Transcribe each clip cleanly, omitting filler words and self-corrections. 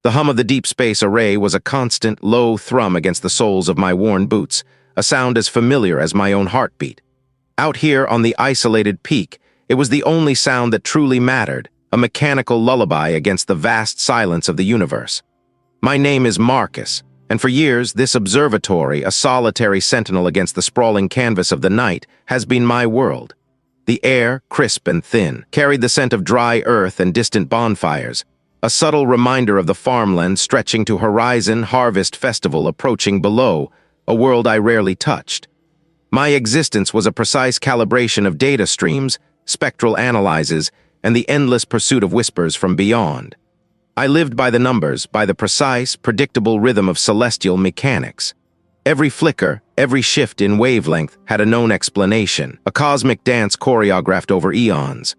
The hum of the deep space array was a constant, low thrum against the soles of my worn boots, a sound as familiar as my own heartbeat. Out here on the isolated peak, it was the only sound that truly mattered, a mechanical lullaby against the vast silence of the universe. My name is Marcus, and for years this observatory, a solitary sentinel against the sprawling canvas of the night, has been my world. The air, crisp and thin, carried the scent of dry earth and distant bonfires, a subtle reminder of the farmland stretching to horizon harvest festival approaching below, a world I rarely touched. My existence was a precise calibration of data streams, spectral analyses, and the endless pursuit of whispers from beyond. I lived by the numbers, by the precise, predictable rhythm of celestial mechanics. Every flicker, every shift in wavelength had a known explanation, a cosmic dance choreographed over eons.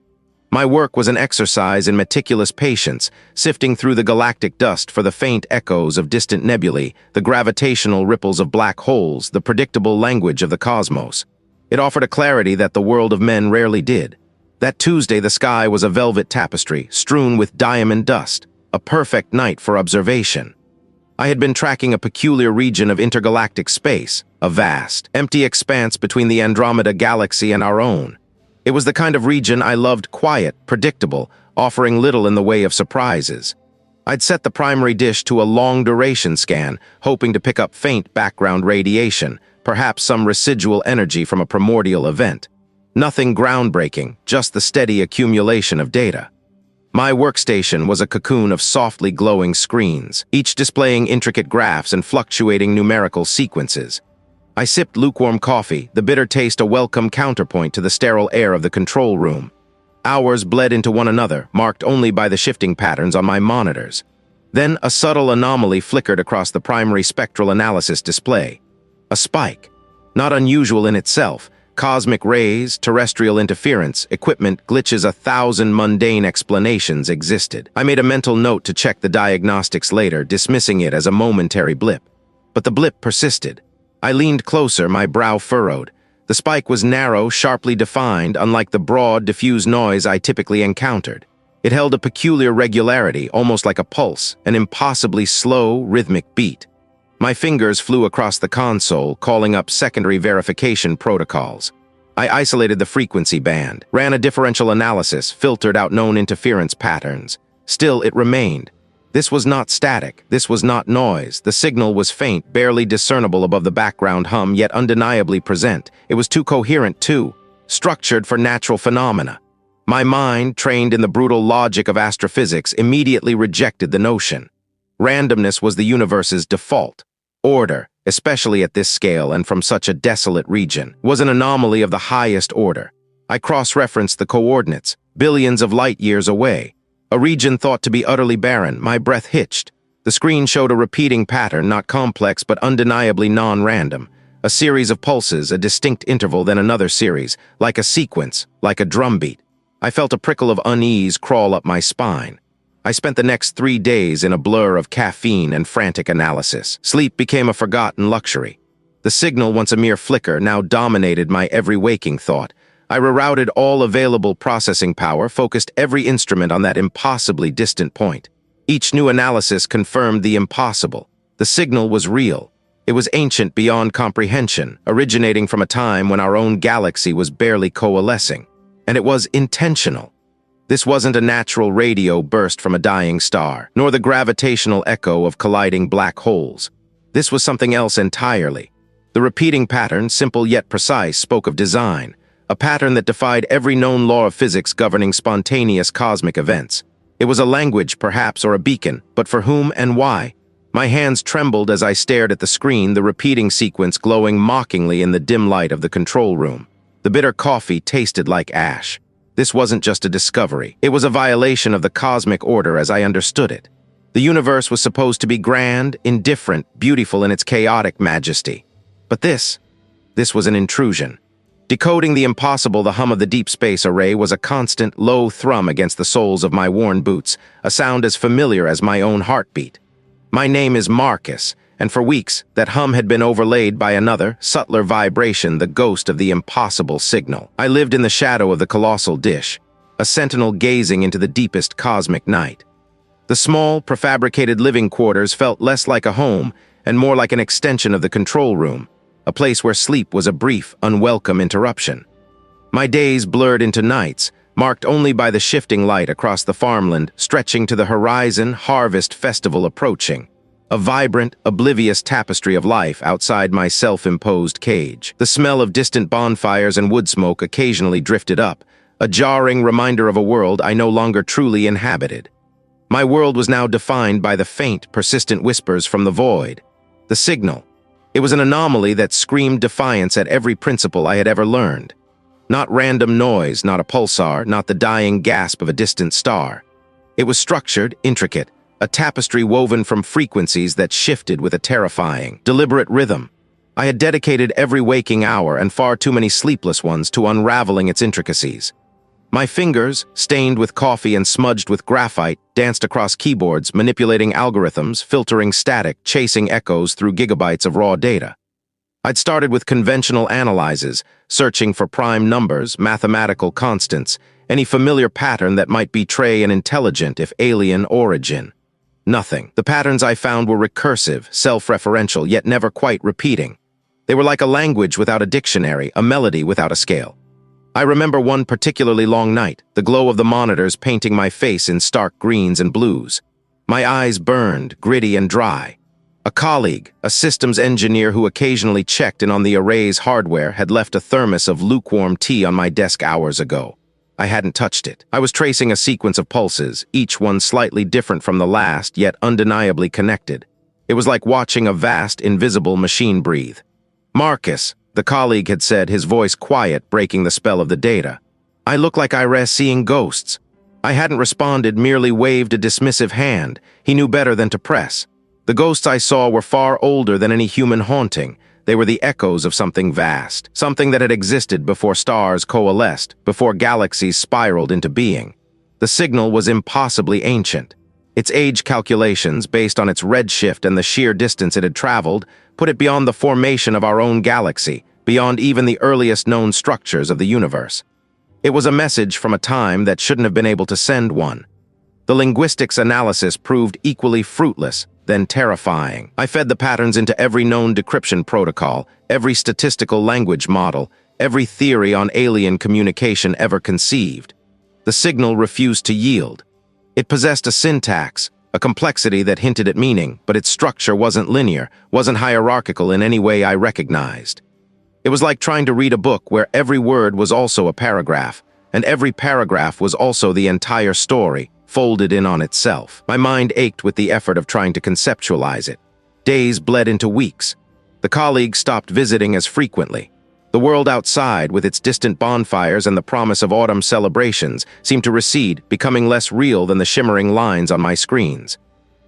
My work was an exercise in meticulous patience, sifting through the galactic dust for the faint echoes of distant nebulae, the gravitational ripples of black holes, the predictable language of the cosmos. It offered a clarity that the world of men rarely did. That Tuesday the sky was a velvet tapestry, strewn with diamond dust, a perfect night for observation. I had been tracking a peculiar region of intergalactic space, a vast, empty expanse between the Andromeda galaxy and our own. It was the kind of region I loved, quiet, predictable, offering little in the way of surprises. I'd set the primary dish to a long-duration scan, hoping to pick up faint background radiation, perhaps some residual energy from a primordial event. Nothing groundbreaking, just the steady accumulation of data. My workstation was a cocoon of softly glowing screens, each displaying intricate graphs and fluctuating numerical sequences. I sipped lukewarm coffee, the bitter taste a welcome counterpoint to the sterile air of the control room. Hours bled into one another, marked only by the shifting patterns on my monitors. Then a subtle anomaly flickered across the primary spectral analysis display. A spike. Not unusual in itself. Cosmic rays, terrestrial interference, equipment glitches, 1,000 mundane explanations existed. I made a mental note to check the diagnostics later, dismissing it as a momentary blip. But the blip persisted. I leaned closer, my brow furrowed. The spike was narrow, sharply defined, unlike the broad, diffuse noise I typically encountered. It held a peculiar regularity, almost like a pulse, an impossibly slow, rhythmic beat. My fingers flew across the console, calling up secondary verification protocols. I isolated the frequency band, ran a differential analysis, filtered out known interference patterns. Still, it remained. This was not static, this was not noise. The signal was faint, barely discernible above the background hum, yet undeniably present. It was too coherent, too structured for natural phenomena. My mind, trained in the brutal logic of astrophysics, immediately rejected the notion. Randomness was the universe's default. Order, especially at this scale and from such a desolate region, was an anomaly of the highest order. I cross-referenced the coordinates, billions of light-years away. A region thought to be utterly barren, my breath hitched. The screen showed a repeating pattern, not complex but undeniably non-random. A series of pulses, a distinct interval, then another series, like a sequence, like a drumbeat. I felt a prickle of unease crawl up my spine. I spent the next 3 days in a blur of caffeine and frantic analysis. Sleep became a forgotten luxury. The signal, once a mere flicker, now dominated my every waking thought. I rerouted all available processing power, focused every instrument on that impossibly distant point. Each new analysis confirmed the impossible. The signal was real. It was ancient beyond comprehension, originating from a time when our own galaxy was barely coalescing. And it was intentional. This wasn't a natural radio burst from a dying star, nor the gravitational echo of colliding black holes. This was something else entirely. The repeating pattern, simple yet precise, spoke of design, a pattern that defied every known law of physics governing spontaneous cosmic events. It was a language, perhaps, or a beacon, but for whom and why? My hands trembled as I stared at the screen, the repeating sequence glowing mockingly in the dim light of the control room. The bitter coffee tasted like ash. This wasn't just a discovery. It was a violation of the cosmic order as I understood it. The universe was supposed to be grand, indifferent, beautiful in its chaotic majesty. But this was an intrusion. Decoding the impossible, the hum of the deep space array was a constant, low thrum against the soles of my worn boots, a sound as familiar as my own heartbeat. My name is Marcus, and for weeks, that hum had been overlaid by another, subtler vibration, the ghost of the impossible signal. I lived in the shadow of the colossal dish, a sentinel gazing into the deepest cosmic night. The small, prefabricated living quarters felt less like a home and more like an extension of the control room, a place where sleep was a brief, unwelcome interruption. My days blurred into nights, marked only by the shifting light across the farmland stretching to the horizon, harvest festival approaching. A vibrant, oblivious tapestry of life outside my self-imposed cage. The smell of distant bonfires and wood smoke occasionally drifted up, a jarring reminder of a world I no longer truly inhabited. My world was now defined by the faint, persistent whispers from the void. The signal. It was an anomaly that screamed defiance at every principle I had ever learned. Not random noise, not a pulsar, not the dying gasp of a distant star. It was structured, intricate, a tapestry woven from frequencies that shifted with a terrifying, deliberate rhythm. I had dedicated every waking hour and far too many sleepless ones to unraveling its intricacies. My fingers, stained with coffee and smudged with graphite, danced across keyboards, manipulating algorithms, filtering static, chasing echoes through gigabytes of raw data. I'd started with conventional analyses, searching for prime numbers, mathematical constants, any familiar pattern that might betray an intelligent, if alien, origin. Nothing. The patterns I found were recursive, self-referential, yet never quite repeating. They were like a language without a dictionary, a melody without a scale. I remember one particularly long night, the glow of the monitors painting my face in stark greens and blues. My eyes burned, gritty and dry. A colleague, a systems engineer who occasionally checked in on the array's hardware, had left a thermos of lukewarm tea on my desk hours ago. I hadn't touched it. I was tracing a sequence of pulses, each one slightly different from the last, yet undeniably connected. It was like watching a vast, invisible machine breathe. "Marcus," the colleague had said, his voice quiet, breaking the spell of the data. I looked like I was seeing ghosts. I hadn't responded, merely waved a dismissive hand. He knew better than to press. The ghosts I saw were far older than any human haunting. They were the echoes of something vast, something that had existed before stars coalesced, before galaxies spiraled into being. The signal was impossibly ancient. Its age calculations, based on its redshift and the sheer distance it had traveled, put it beyond the formation of our own galaxy, beyond even the earliest known structures of the universe. It was a message from a time that shouldn't have been able to send one. The linguistics analysis proved equally fruitless, then terrifying. I fed the patterns into every known decryption protocol, every statistical language model, every theory on alien communication ever conceived. The signal refused to yield. It possessed a syntax, a complexity that hinted at meaning, but its structure wasn't linear, wasn't hierarchical in any way I recognized. It was like trying to read a book where every word was also a paragraph, and every paragraph was also the entire story, folded in on itself. My mind ached with the effort of trying to conceptualize it. Days bled into weeks. The colleagues stopped visiting as frequently. The world outside, with its distant bonfires and the promise of autumn celebrations, seemed to recede, becoming less real than the shimmering lines on my screens.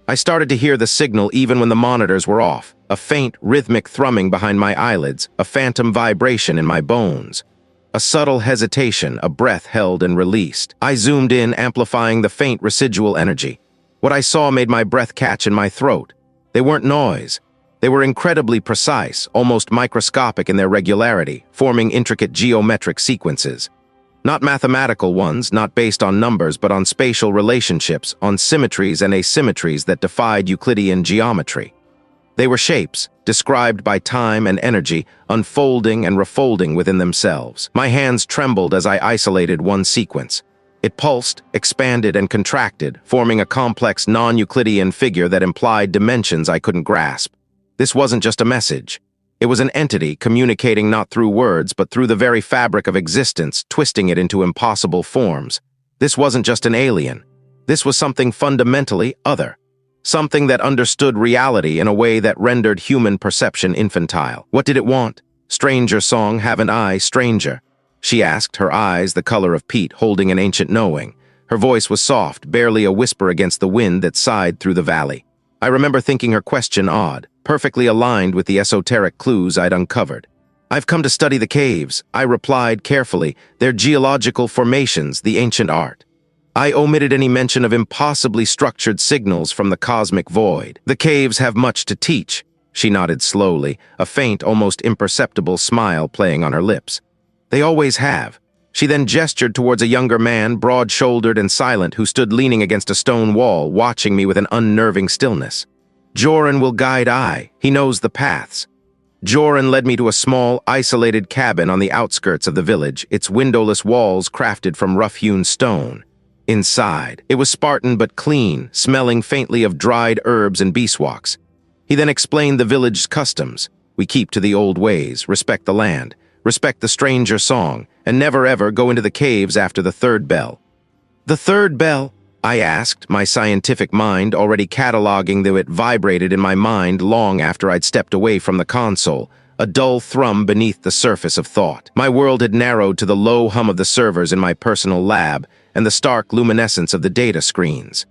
I started to hear the signal even when the monitors were off, a faint, rhythmic thrumming behind my eyelids, a phantom vibration in my bones. A subtle hesitation, a breath held and released. I zoomed in, amplifying the faint residual energy. What I saw made my breath catch in my throat. They weren't noise. They were incredibly precise, almost microscopic in their regularity, forming intricate geometric sequences. Not mathematical ones, not based on numbers, but on spatial relationships, on symmetries and asymmetries that defied Euclidean geometry. They were shapes, described by time and energy, unfolding and refolding within themselves. My hands trembled as I isolated one sequence. It pulsed, expanded, and contracted, forming a complex non-Euclidean figure that implied dimensions I couldn't grasp. This wasn't just a message. It was an entity communicating not through words, but through the very fabric of existence, twisting it into impossible forms. This wasn't just an alien. This was something fundamentally other. Something that understood reality in a way that rendered human perception infantile. What did it want? Stranger song, haven't I, stranger? She asked, her eyes the color of peat, holding an ancient knowing. Her voice was soft, barely a whisper against the wind that sighed through the valley. I remember thinking her question odd, perfectly aligned with the esoteric clues I'd uncovered. "I've come to study the caves," I replied carefully, "their geological formations, the ancient art." I omitted any mention of impossibly structured signals from the cosmic void. "The caves have much to teach," she nodded slowly, a faint, almost imperceptible smile playing on her lips. "They always have." She then gestured towards a younger man, broad-shouldered and silent, who stood leaning against a stone wall, watching me with an unnerving stillness. "Joran will guide I. He knows the paths." Joran led me to a small, isolated cabin on the outskirts of the village, its windowless walls crafted from rough-hewn stone. Inside, it was Spartan but clean, smelling faintly of dried herbs and beeswax. He then explained the village's customs. "We keep to the old ways, respect the land, respect the stranger song, and never ever go into the caves after the third bell." "The third bell?" I asked, my scientific mind already cataloging though it vibrated in my mind long after I'd stepped away from the console, a dull thrum beneath the surface of thought. My world had narrowed to the low hum of the servers in my personal lab and the stark luminescence of the data screens.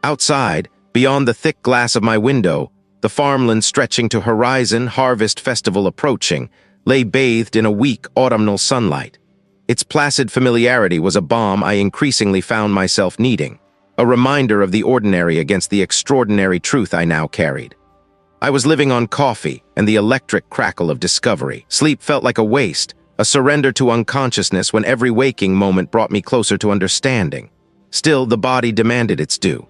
Outside, beyond the thick glass of my window, the farmland stretching to horizon, harvest festival approaching, lay bathed in a weak autumnal sunlight. Its placid familiarity was a balm I increasingly found myself needing, a reminder of the ordinary against the extraordinary truth I now carried. I was living on coffee and the electric crackle of discovery. Sleep felt like a waste, a surrender to unconsciousness when every waking moment brought me closer to understanding. Still, the body demanded its due.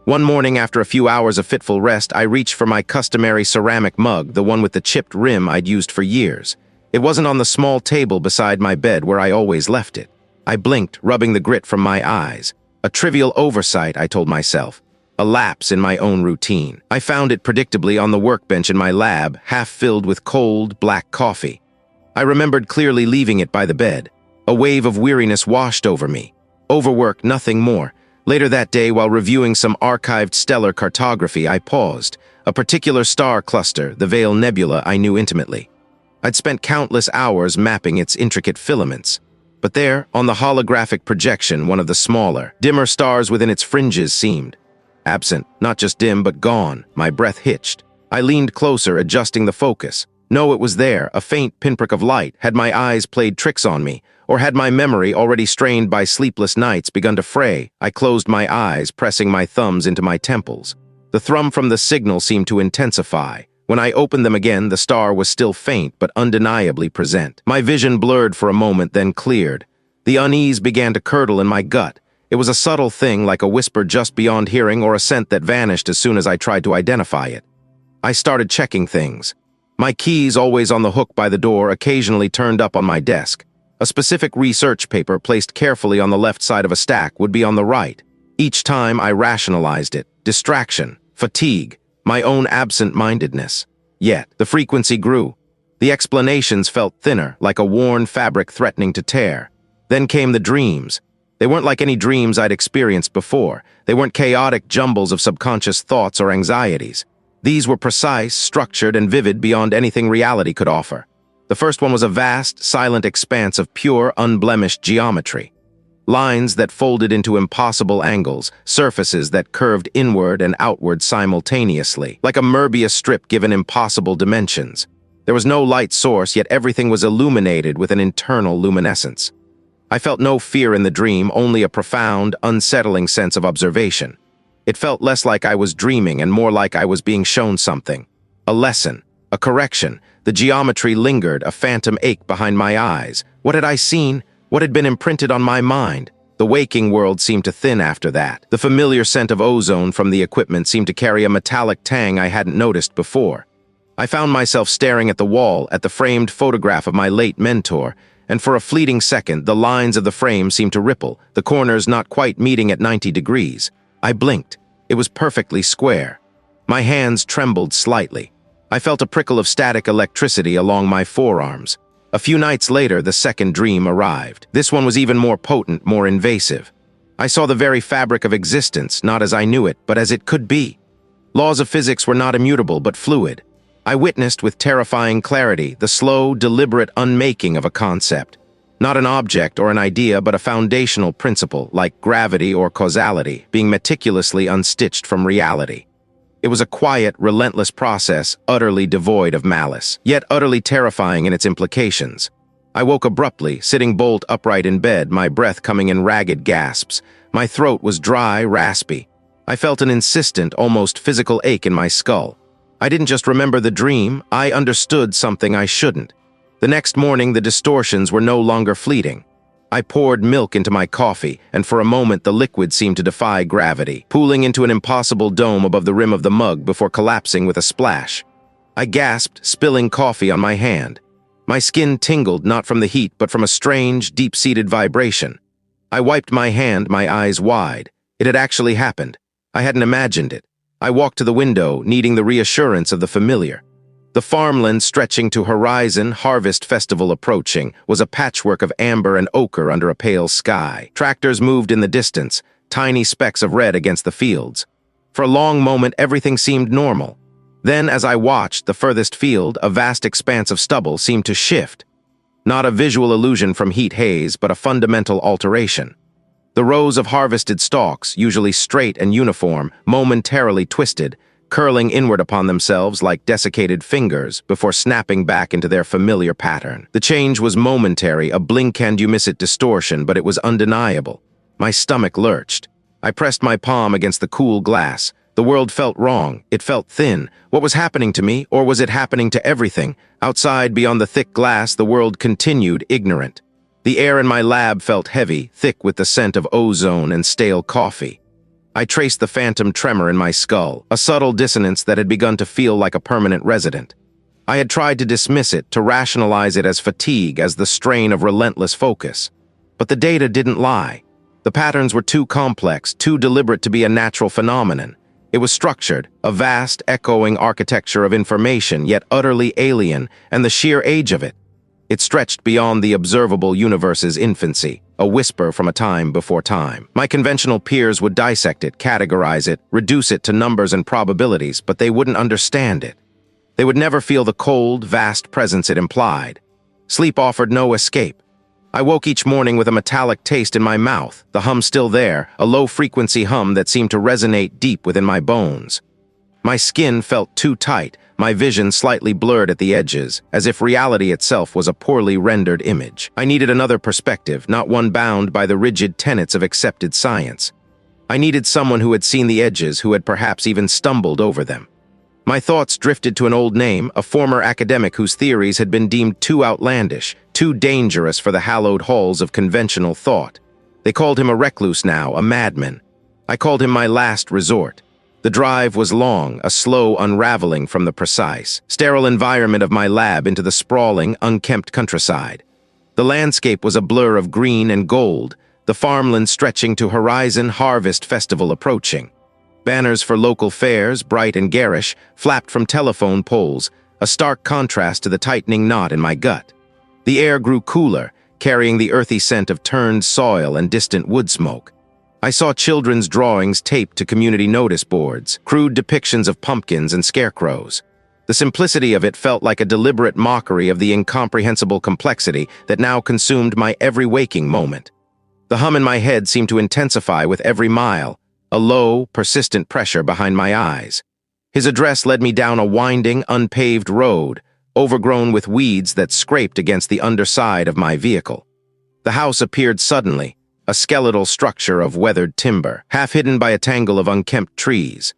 One morning, after a few hours of fitful rest, I reached for my customary ceramic mug, the one with the chipped rim I'd used for years. It wasn't on the small table beside my bed where I always left it. I blinked, rubbing the grit from my eyes. A trivial oversight, I told myself. A lapse in my own routine. I found it predictably on the workbench in my lab, half filled with cold, black coffee. I remembered clearly leaving it by the bed. A wave of weariness washed over me. Overwork, nothing more. Later that day, while reviewing some archived stellar cartography, I paused. A particular star cluster, the Veil Nebula, I knew intimately. I'd spent countless hours mapping its intricate filaments. But there, on the holographic projection, one of the smaller, dimmer stars within its fringes seemed absent, not just dim, but gone. My breath hitched. I leaned closer, adjusting the focus. No, it was there, a faint pinprick of light. Had my eyes played tricks on me? Or had my memory, already strained by sleepless nights, begun to fray? I closed my eyes, pressing my thumbs into my temples. The thrum from the signal seemed to intensify. When I opened them again, the star was still faint, but undeniably present. My vision blurred for a moment, then cleared. The unease began to curdle in my gut. It was a subtle thing, like a whisper just beyond hearing or a scent that vanished as soon as I tried to identify it. I started checking things. My keys, always on the hook by the door, occasionally turned up on my desk. A specific research paper placed carefully on the left side of a stack would be on the right. Each time I rationalized it. Distraction, fatigue, my own absent-mindedness. Yet, the frequency grew. The explanations felt thinner, like a worn fabric threatening to tear. Then came the dreams. They weren't like any dreams I'd experienced before. They weren't chaotic jumbles of subconscious thoughts or anxieties. These were precise, structured, and vivid beyond anything reality could offer. The first one was a vast, silent expanse of pure, unblemished geometry. Lines that folded into impossible angles, surfaces that curved inward and outward simultaneously, like a Möbius strip given impossible dimensions. There was no light source, yet everything was illuminated with an internal luminescence. I felt no fear in the dream, only a profound, unsettling sense of observation. It felt less like I was dreaming and more like I was being shown something. A lesson, a correction. The geometry lingered, a phantom ache behind my eyes. What had I seen? What had been imprinted on my mind? The waking world seemed to thin after that. The familiar scent of ozone from the equipment seemed to carry a metallic tang I hadn't noticed before. I found myself staring at the wall, at the framed photograph of my late mentor, and for a fleeting second, the lines of the frame seemed to ripple, the corners not quite meeting at 90 degrees. I blinked. It was perfectly square. My hands trembled slightly. I felt a prickle of static electricity along my forearms. A few nights later, the second dream arrived. This one was even more potent, more invasive. I saw the very fabric of existence, not as I knew it, but as it could be. Laws of physics were not immutable, but fluid. I witnessed with terrifying clarity the slow, deliberate unmaking of a concept. Not an object or an idea, but a foundational principle, like gravity or causality, being meticulously unstitched from reality. It was a quiet, relentless process, utterly devoid of malice, yet utterly terrifying in its implications. I woke abruptly, sitting bolt upright in bed, my breath coming in ragged gasps. My throat was dry, raspy. I felt an insistent, almost physical ache in my skull. I didn't just remember the dream, I understood something I shouldn't. The next morning, the distortions were no longer fleeting. I poured milk into my coffee, and for a moment the liquid seemed to defy gravity, pooling into an impossible dome above the rim of the mug before collapsing with a splash. I gasped, spilling coffee on my hand. My skin tingled not from the heat but from a strange, deep-seated vibration. I wiped my hand, my eyes wide. It had actually happened. I hadn't imagined it. I walked to the window, needing the reassurance of the familiar. The farmland stretching to horizon, harvest festival approaching, was a patchwork of amber and ochre under a pale sky. Tractors moved in the distance, tiny specks of red against the fields. For a long moment, everything seemed normal. Then, as I watched, the furthest field, a vast expanse of stubble, seemed to shift. Not a visual illusion from heat haze, but a fundamental alteration. The rows of harvested stalks, usually straight and uniform, momentarily twisted, curling inward upon themselves like desiccated fingers before snapping back into their familiar pattern. The change was momentary, a blink-and-you-miss-it distortion, but it was undeniable. My stomach lurched. I pressed my palm against the cool glass. The world felt wrong. It felt thin. What was happening to me, or was it happening to everything? Outside, beyond the thick glass, the world continued ignorant. The air in my lab felt heavy, thick with the scent of ozone and stale coffee. I traced the phantom tremor in my skull, a subtle dissonance that had begun to feel like a permanent resident. I had tried to dismiss it, to rationalize it as fatigue, as the strain of relentless focus. But the data didn't lie. The patterns were too complex, too deliberate to be a natural phenomenon. It was structured, a vast, echoing architecture of information, yet utterly alien, and the sheer age of it. It stretched beyond the observable universe's infancy, a whisper from a time before time. My conventional peers would dissect it, categorize it, reduce it to numbers and probabilities, but they wouldn't understand it. They would never feel the cold, vast presence it implied. Sleep offered no escape. I woke each morning with a metallic taste in my mouth, the hum still there, a low-frequency hum that seemed to resonate deep within my bones. My skin felt too tight, my vision slightly blurred at the edges, as if reality itself was a poorly rendered image. I needed another perspective, not one bound by the rigid tenets of accepted science. I needed someone who had seen the edges, who had perhaps even stumbled over them. My thoughts drifted to an old name, a former academic whose theories had been deemed too outlandish, too dangerous for the hallowed halls of conventional thought. They called him a recluse now, a madman. I called him my last resort. The drive was long, a slow unraveling from the precise, sterile environment of my lab into the sprawling, unkempt countryside. The landscape was a blur of green and gold, the farmland stretching to horizon, harvest festival approaching. Banners for local fairs, bright and garish, flapped from telephone poles, a stark contrast to the tightening knot in my gut. The air grew cooler, carrying the earthy scent of turned soil and distant wood smoke. I saw children's drawings taped to community notice boards, crude depictions of pumpkins and scarecrows. The simplicity of it felt like a deliberate mockery of the incomprehensible complexity that now consumed my every waking moment. The hum in my head seemed to intensify with every mile, a low, persistent pressure behind my eyes. His address led me down a winding, unpaved road, overgrown with weeds that scraped against the underside of my vehicle. The house appeared suddenly, a skeletal structure of weathered timber, half hidden by a tangle of unkempt trees.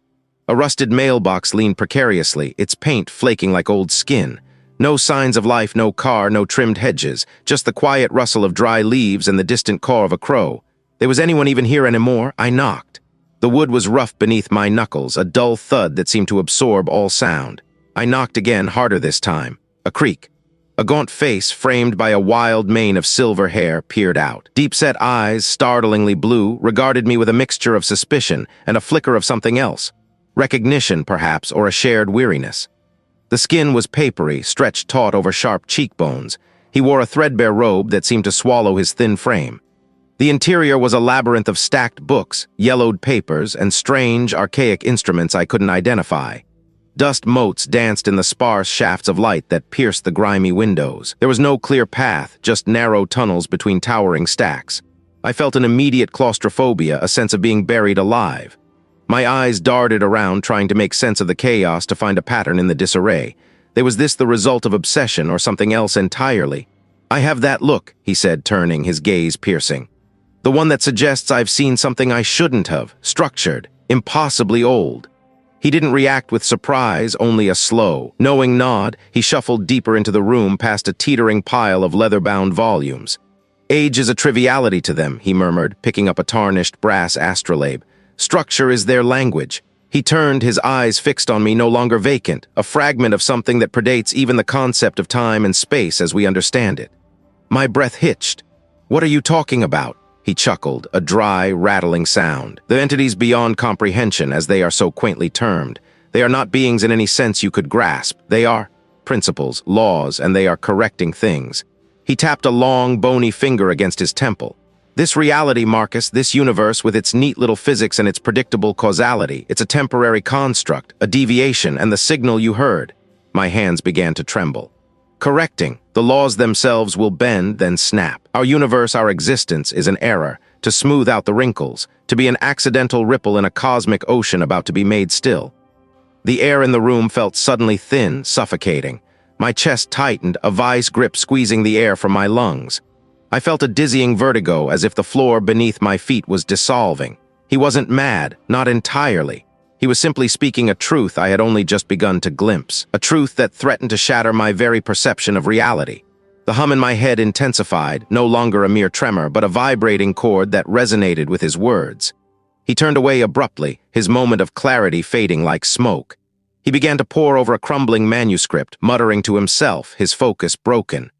A rusted mailbox leaned precariously, its paint flaking like old skin. No signs of life, no car, no trimmed hedges, just the quiet rustle of dry leaves and the distant caw of a crow. There was anyone even here anymore? I knocked. The wood was rough beneath my knuckles, a dull thud that seemed to absorb all sound. I knocked again, harder this time. A creak. A gaunt face, framed by a wild mane of silver hair, peered out. Deep-set eyes, startlingly blue, regarded me with a mixture of suspicion and a flicker of something else. Recognition, perhaps, or a shared weariness. The skin was papery, stretched taut over sharp cheekbones. He wore a threadbare robe that seemed to swallow his thin frame. The interior was a labyrinth of stacked books, yellowed papers, and strange, archaic instruments I couldn't identify. Dust motes danced in the sparse shafts of light that pierced the grimy windows. There was no clear path, just narrow tunnels between towering stacks. I felt an immediate claustrophobia, a sense of being buried alive. My eyes darted around, trying to make sense of the chaos, to find a pattern in the disarray. Was this the result of obsession or something else entirely? "I have that look," he said, turning, his gaze piercing. "The one that suggests I've seen something I shouldn't have, structured, impossibly old." He didn't react with surprise, only a slow, knowing nod. He shuffled deeper into the room, past a teetering pile of leather-bound volumes. Age is a triviality to them, he murmured, picking up a tarnished brass astrolabe. Structure is their language. He turned, his eyes fixed on me, no longer vacant, a fragment of something that predates even the concept of time and space as we understand it. My breath hitched. What are you talking about? He chuckled, a dry, rattling sound. The entities beyond comprehension, as they are so quaintly termed. They are not beings in any sense you could grasp. They are principles, laws, and they are correcting things. He tapped a long, bony finger against his temple. This reality, Marcus, this universe with its neat little physics and its predictable causality, it's a temporary construct, a deviation, and the signal you heard. My hands began to tremble. Correcting. The laws themselves will bend, then snap. Our universe, our existence, is an error, to smooth out the wrinkles, to be an accidental ripple in a cosmic ocean about to be made still. The air in the room felt suddenly thin, suffocating. My chest tightened, a vice grip squeezing the air from my lungs. I felt a dizzying vertigo, as if the floor beneath my feet was dissolving. He wasn't mad, not entirely. He was simply speaking a truth I had only just begun to glimpse, a truth that threatened to shatter my very perception of reality. The hum in my head intensified, no longer a mere tremor, but a vibrating chord that resonated with his words. He turned away abruptly, his moment of clarity fading like smoke. He began to pore over a crumbling manuscript, muttering to himself, his focus broken.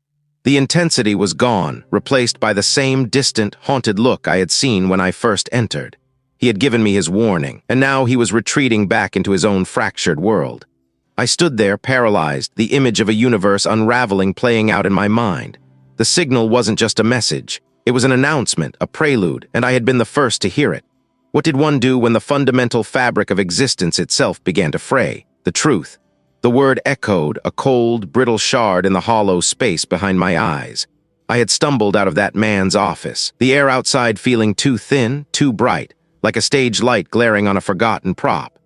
The intensity was gone, replaced by the same distant, haunted look I had seen when I first entered. He had given me his warning, and now he was retreating back into his own fractured world. I stood there, paralyzed, the image of a universe unraveling playing out in my mind. The signal wasn't just a message. It was an announcement, a prelude, and I had been the first to hear it. What did one do when the fundamental fabric of existence itself began to fray? The truth. The word echoed, a cold, brittle shard in the hollow space behind my eyes. I had stumbled out of that man's office, the air outside feeling too thin, too bright, like a stage light glaring on a forgotten prop.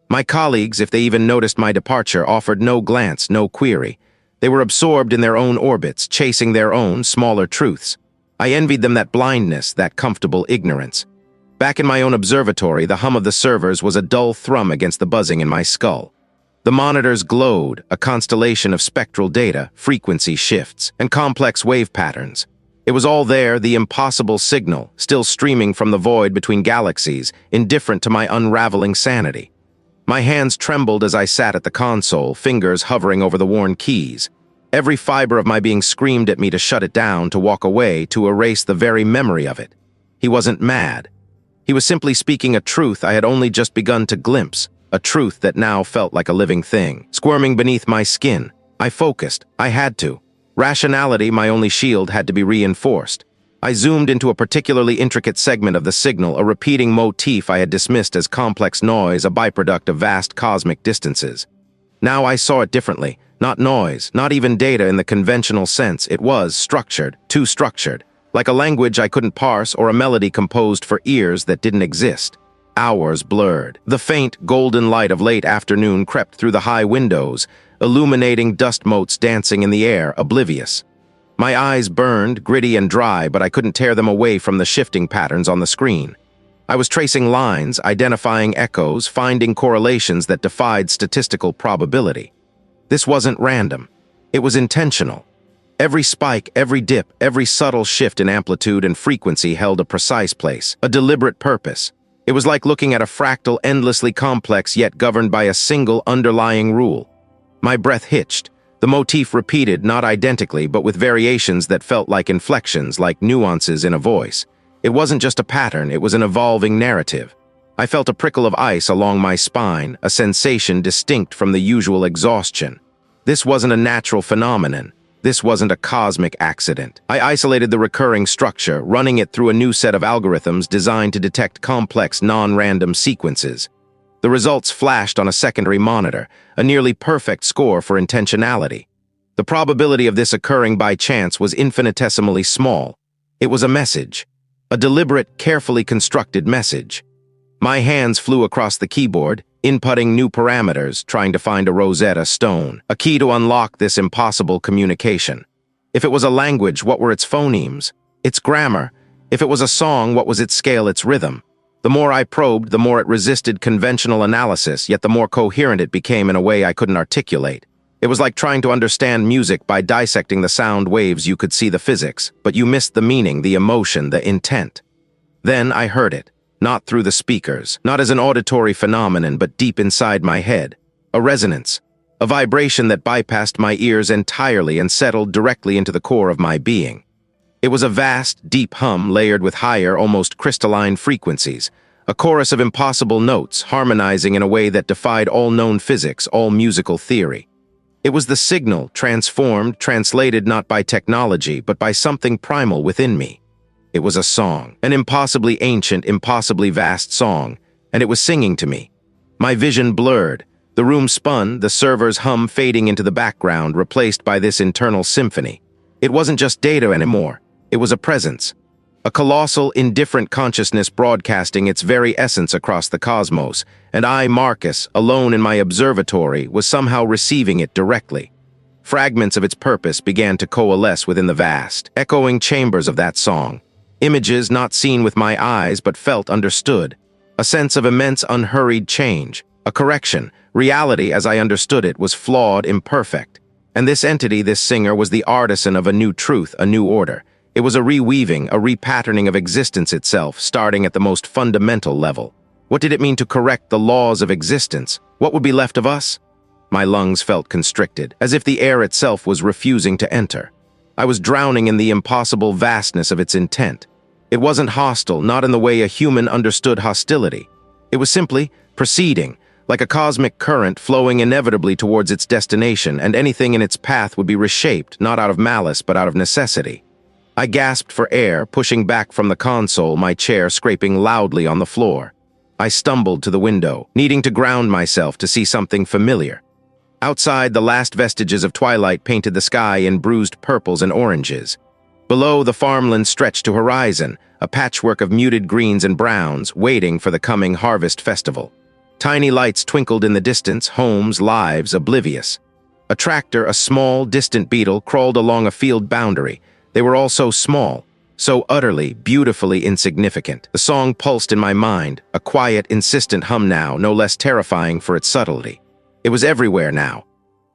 My colleagues, if they even noticed my departure, offered no glance, no query. They were absorbed in their own orbits, chasing their own, smaller truths. I envied them that blindness, that comfortable ignorance. Back in my own observatory, the hum of the servers was a dull thrum against the buzzing in my skull. The monitors glowed, a constellation of spectral data, frequency shifts, and complex wave patterns. It was all there, the impossible signal, still streaming from the void between galaxies, indifferent to my unraveling sanity. My hands trembled as I sat at the console, fingers hovering over the worn keys. Every fiber of my being screamed at me to shut it down, to walk away, to erase the very memory of it. He wasn't mad. He was simply speaking a truth I had only just begun to glimpse, a truth that now felt like a living thing, squirming beneath my skin. I focused. I had to. Rationality, my only shield, had to be reinforced. I zoomed into a particularly intricate segment of the signal, a repeating motif I had dismissed as complex noise, a byproduct of vast cosmic distances. Now I saw it differently. Not noise, not even data in the conventional sense. It was structured, too structured, like a language I couldn't parse or a melody composed for ears that didn't exist. Hours blurred. The faint, golden light of late afternoon crept through the high windows, illuminating dust motes dancing in the air, oblivious. My eyes burned, gritty and dry, but I couldn't tear them away from the shifting patterns on the screen. I was tracing lines, identifying echoes, finding correlations that defied statistical probability. This wasn't random. It was intentional. Every spike, every dip, every subtle shift in amplitude and frequency held a precise place, a deliberate purpose. It was like looking at a fractal endlessly complex yet governed by a single underlying rule. My breath hitched. The motif repeated, not identically, but with variations that felt like inflections, like nuances in a voice. It wasn't just a pattern, it was an evolving narrative. I felt a prickle of ice along my spine, a sensation distinct from the usual exhaustion. This wasn't a natural phenomenon. This wasn't a cosmic accident. I isolated the recurring structure, running it through a new set of algorithms designed to detect complex, non-random sequences. The results flashed on a secondary monitor, a nearly perfect score for intentionality. The probability of this occurring by chance was infinitesimally small. It was a message. A deliberate, carefully constructed message. My hands flew across the keyboard, inputting new parameters, trying to find a Rosetta Stone, a key to unlock this impossible communication. If it was a language, what were its phonemes, its grammar? If it was a song, what was its scale, its rhythm? The more I probed, the more it resisted conventional analysis, yet the more coherent it became in a way I couldn't articulate. It was like trying to understand music by dissecting the sound waves. You could see the physics, but you missed the meaning, the emotion, the intent. Then I heard it, not through the speakers, not as an auditory phenomenon, but deep inside my head. A resonance, a vibration that bypassed my ears entirely and settled directly into the core of my being. It was a vast, deep hum layered with higher, almost crystalline frequencies, a chorus of impossible notes harmonizing in a way that defied all known physics, all musical theory. It was the signal, transformed, translated not by technology, but by something primal within me. It was a song, an impossibly ancient, impossibly vast song, and it was singing to me. My vision blurred. The room spun, the server's hum fading into the background, replaced by this internal symphony. It wasn't just data anymore. It was a presence. A colossal, indifferent consciousness broadcasting its very essence across the cosmos, and I, Marcus, alone in my observatory, was somehow receiving it directly. Fragments of its purpose began to coalesce within the vast, echoing chambers of that song. Images not seen with my eyes but felt understood. A sense of immense unhurried change. A correction. Reality, as I understood it, was flawed, imperfect. And this entity, this singer, was the artisan of a new truth, a new order. It was a reweaving, a repatterning of existence itself, starting at the most fundamental level. What did it mean to correct the laws of existence? What would be left of us? My lungs felt constricted, as if the air itself was refusing to enter. I was drowning in the impossible vastness of its intent. It wasn't hostile, not in the way a human understood hostility. It was simply proceeding, like a cosmic current flowing inevitably towards its destination, and anything in its path would be reshaped, not out of malice, but out of necessity. I gasped for air, pushing back from the console, my chair scraping loudly on the floor. I stumbled to the window, needing to ground myself to see something familiar. Outside, the last vestiges of twilight painted the sky in bruised purples and oranges. Below, the farmland stretched to horizon, a patchwork of muted greens and browns, waiting for the coming harvest festival. Tiny lights twinkled in the distance, homes, lives, oblivious. A tractor, a small, distant beetle, crawled along a field boundary. They were all so small, so utterly, beautifully insignificant. The song pulsed in my mind, a quiet, insistent hum now, no less terrifying for its subtlety. It was everywhere now.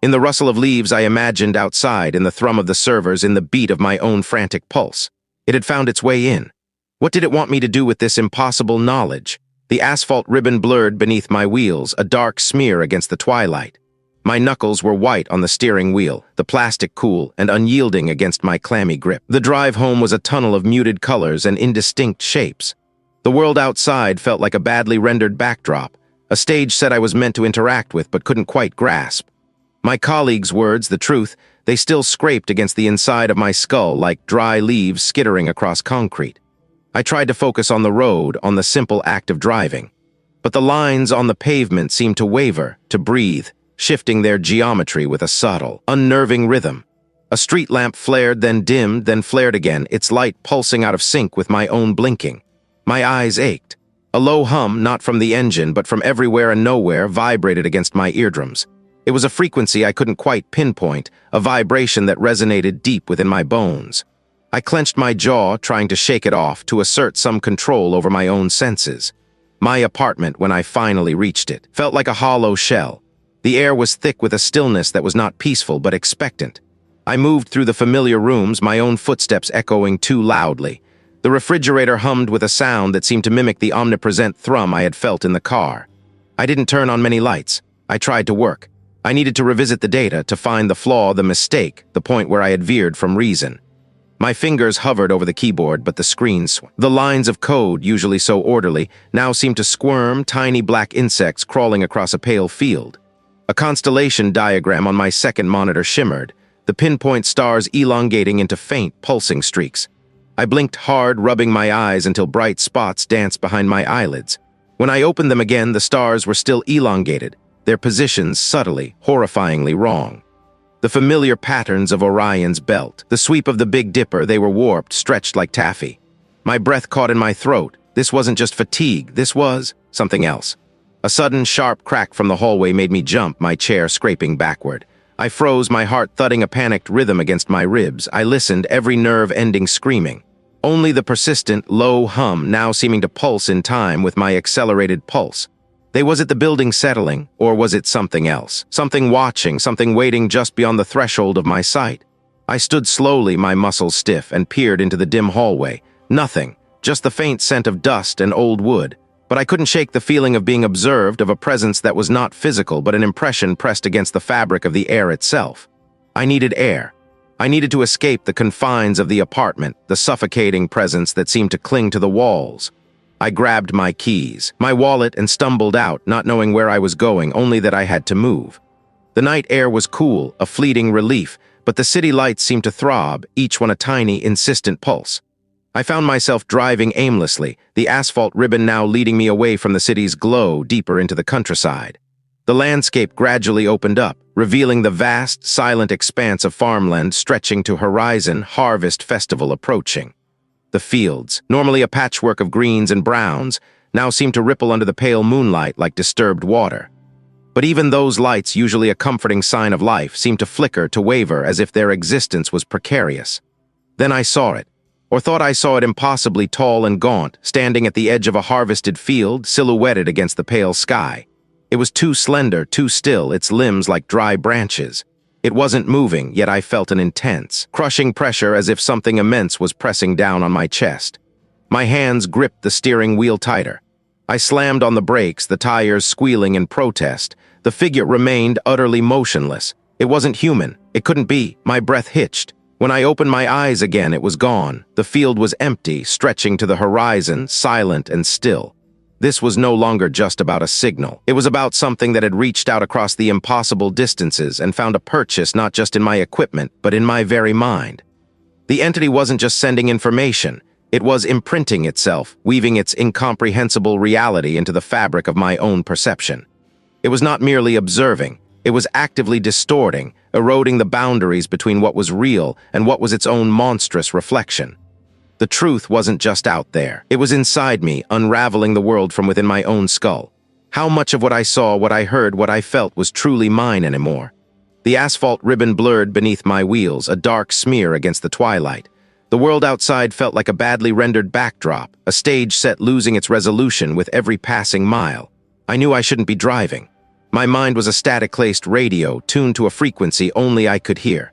In the rustle of leaves I imagined outside, in the thrum of the servers, in the beat of my own frantic pulse. It had found its way in. What did it want me to do with this impossible knowledge? The asphalt ribbon blurred beneath my wheels, a dark smear against the twilight. My knuckles were white on the steering wheel, the plastic cool and unyielding against my clammy grip. The drive home was a tunnel of muted colors and indistinct shapes. The world outside felt like a badly rendered backdrop, a stage set I was meant to interact with but couldn't quite grasp. My colleagues' words, the truth, they still scraped against the inside of my skull like dry leaves skittering across concrete. I tried to focus on the road, on the simple act of driving. But the lines on the pavement seemed to waver, to breathe, shifting their geometry with a subtle, unnerving rhythm. A street lamp flared, then dimmed, then flared again, its light pulsing out of sync with my own blinking. My eyes ached. A low hum, not from the engine, but from everywhere and nowhere, vibrated against my eardrums. It was a frequency I couldn't quite pinpoint, a vibration that resonated deep within my bones. I clenched my jaw, trying to shake it off, to assert some control over my own senses. My apartment, when I finally reached it, felt like a hollow shell. The air was thick with a stillness that was not peaceful but expectant. I moved through the familiar rooms, my own footsteps echoing too loudly. The refrigerator hummed with a sound that seemed to mimic the omnipresent thrum I had felt in the car. I didn't turn on many lights. I tried to work. I needed to revisit the data, to find the flaw, the mistake, the point where I had veered from reason. My fingers hovered over the keyboard, but the screen swung. The lines of code, usually so orderly, now seemed to squirm, tiny black insects crawling across a pale field. A constellation diagram on my second monitor shimmered, the pinpoint stars elongating into faint, pulsing streaks. I blinked hard, rubbing my eyes until bright spots danced behind my eyelids. When I opened them again, the stars were still elongated, their positions subtly, horrifyingly wrong. The familiar patterns of Orion's belt, the sweep of the Big Dipper, they were warped, stretched like taffy. My breath caught in my throat. This wasn't just fatigue, this was something else. A sudden, sharp crack from the hallway made me jump, my chair scraping backward. I froze, my heart thudding a panicked rhythm against my ribs. I listened, every nerve ending screaming. Only the persistent, low hum now seeming to pulse in time with my accelerated pulse. Was it the building settling, or was it something else? Something watching, something waiting just beyond the threshold of my sight. I stood slowly, my muscles stiff, and peered into the dim hallway. Nothing, just the faint scent of dust and old wood. But I couldn't shake the feeling of being observed, of a presence that was not physical but an impression pressed against the fabric of the air itself. I needed air. I needed to escape the confines of the apartment, the suffocating presence that seemed to cling to the walls. I grabbed my keys, my wallet, and stumbled out, not knowing where I was going, only that I had to move. The night air was cool, a fleeting relief, but the city lights seemed to throb, each one a tiny, insistent pulse. I found myself driving aimlessly, the asphalt ribbon now leading me away from the city's glow deeper into the countryside. The landscape gradually opened up, revealing the vast, silent expanse of farmland stretching to horizon, harvest festival approaching. The fields, normally a patchwork of greens and browns, now seemed to ripple under the pale moonlight like disturbed water. But even those lights, usually a comforting sign of life, seemed to flicker, to waver, as if their existence was precarious. Then I saw it, or thought I saw it, impossibly tall and gaunt, standing at the edge of a harvested field, silhouetted against the pale sky. It was too slender, too still, its limbs like dry branches. It wasn't moving, yet I felt an intense, crushing pressure, as if something immense was pressing down on my chest. My hands gripped the steering wheel tighter. I slammed on the brakes, the tires squealing in protest. The figure remained utterly motionless. It wasn't human. It couldn't be. My breath hitched. When I opened my eyes again, it was gone. The field was empty, stretching to the horizon, silent and still. This was no longer just about a signal. It was about something that had reached out across the impossible distances and found a purchase not just in my equipment, but in my very mind. The entity wasn't just sending information. It was imprinting itself, weaving its incomprehensible reality into the fabric of my own perception. It was not merely observing. It was actively distorting, eroding the boundaries between what was real and what was its own monstrous reflection. The truth wasn't just out there. It was inside me, unraveling the world from within my own skull. How much of what I saw, what I heard, what I felt was truly mine anymore? The asphalt ribbon blurred beneath my wheels, a dark smear against the twilight. The world outside felt like a badly rendered backdrop, a stage set losing its resolution with every passing mile. I knew I shouldn't be driving. My mind was a static-laced radio, tuned to a frequency only I could hear.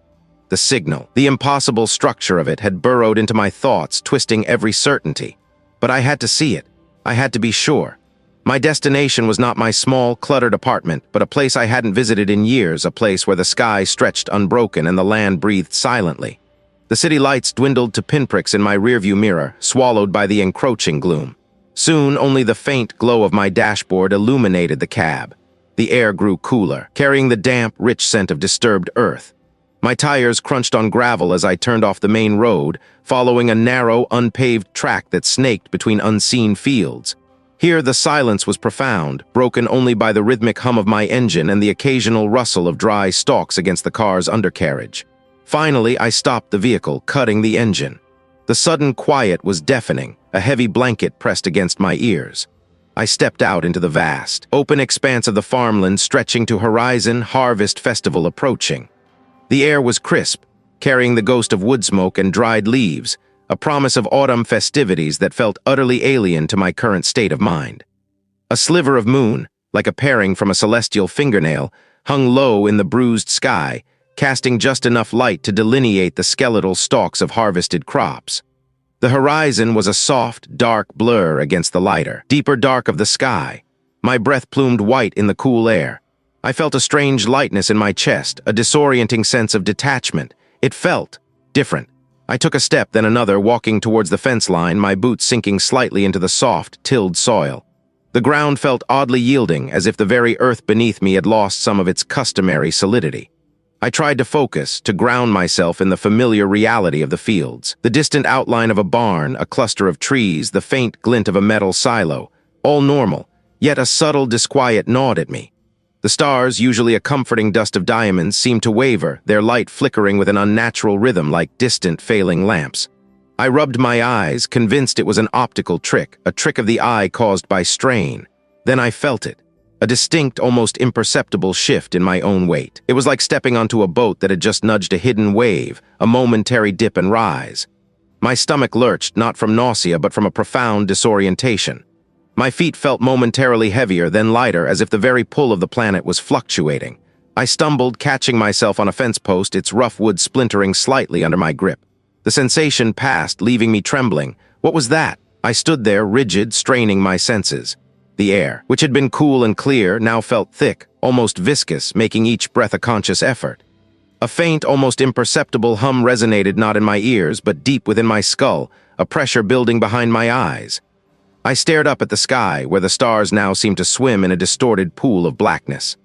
The signal, the impossible structure of it, had burrowed into my thoughts, twisting every certainty. But I had to see it. I had to be sure. My destination was not my small, cluttered apartment, but a place I hadn't visited in years, a place where the sky stretched unbroken and the land breathed silently. The city lights dwindled to pinpricks in my rearview mirror, swallowed by the encroaching gloom. Soon, only the faint glow of my dashboard illuminated the cab. The air grew cooler, carrying the damp, rich scent of disturbed earth. My tires crunched on gravel as I turned off the main road, following a narrow, unpaved track that snaked between unseen fields. Here the silence was profound, broken only by the rhythmic hum of my engine and the occasional rustle of dry stalks against the car's undercarriage. Finally, I stopped the vehicle, cutting the engine. The sudden quiet was deafening, a heavy blanket pressed against my ears. I stepped out into the vast, open expanse of the farmland stretching to horizon, harvest festival approaching. The air was crisp, carrying the ghost of wood smoke and dried leaves, a promise of autumn festivities that felt utterly alien to my current state of mind. A sliver of moon, like a paring from a celestial fingernail, hung low in the bruised sky, casting just enough light to delineate the skeletal stalks of harvested crops. The horizon was a soft, dark blur against the lighter, deeper dark of the sky. My breath plumed white in the cool air. I felt a strange lightness in my chest, a disorienting sense of detachment. It felt different. I took a step, then another, walking towards the fence line, my boots sinking slightly into the soft, tilled soil. The ground felt oddly yielding, as if the very earth beneath me had lost some of its customary solidity. I tried to focus, to ground myself in the familiar reality of the fields. The distant outline of a barn, a cluster of trees, the faint glint of a metal silo. All normal, yet a subtle disquiet gnawed at me. The stars, usually a comforting dust of diamonds, seemed to waver, their light flickering with an unnatural rhythm like distant, failing lamps. I rubbed my eyes, convinced it was an optical trick, a trick of the eye caused by strain. Then I felt it. A distinct, almost imperceptible shift in my own weight. It was like stepping onto a boat that had just nudged a hidden wave, a momentary dip and rise. My stomach lurched, not from nausea, but from a profound disorientation. My feet felt momentarily heavier, then lighter, as if the very pull of the planet was fluctuating. I stumbled, catching myself on a fence post, its rough wood splintering slightly under my grip. The sensation passed, leaving me trembling. What was that? I stood there, rigid, straining my senses. The air, which had been cool and clear, now felt thick, almost viscous, making each breath a conscious effort. A faint, almost imperceptible hum resonated not in my ears, but deep within my skull, a pressure building behind my eyes. I stared up at the sky, where the stars now seemed to swim in a distorted pool of blackness.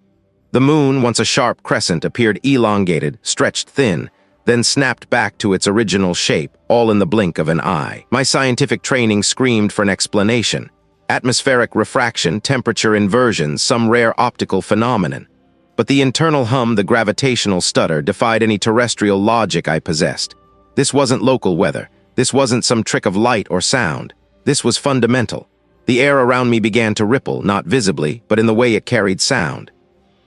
The moon, once a sharp crescent, appeared elongated, stretched thin, then snapped back to its original shape, all in the blink of an eye. My scientific training screamed for an explanation. Atmospheric refraction, temperature inversions, some rare optical phenomenon. But the internal hum, the gravitational stutter, defied any terrestrial logic I possessed. This wasn't local weather. This wasn't some trick of light or sound. This was fundamental. The air around me began to ripple, not visibly, but in the way it carried sound.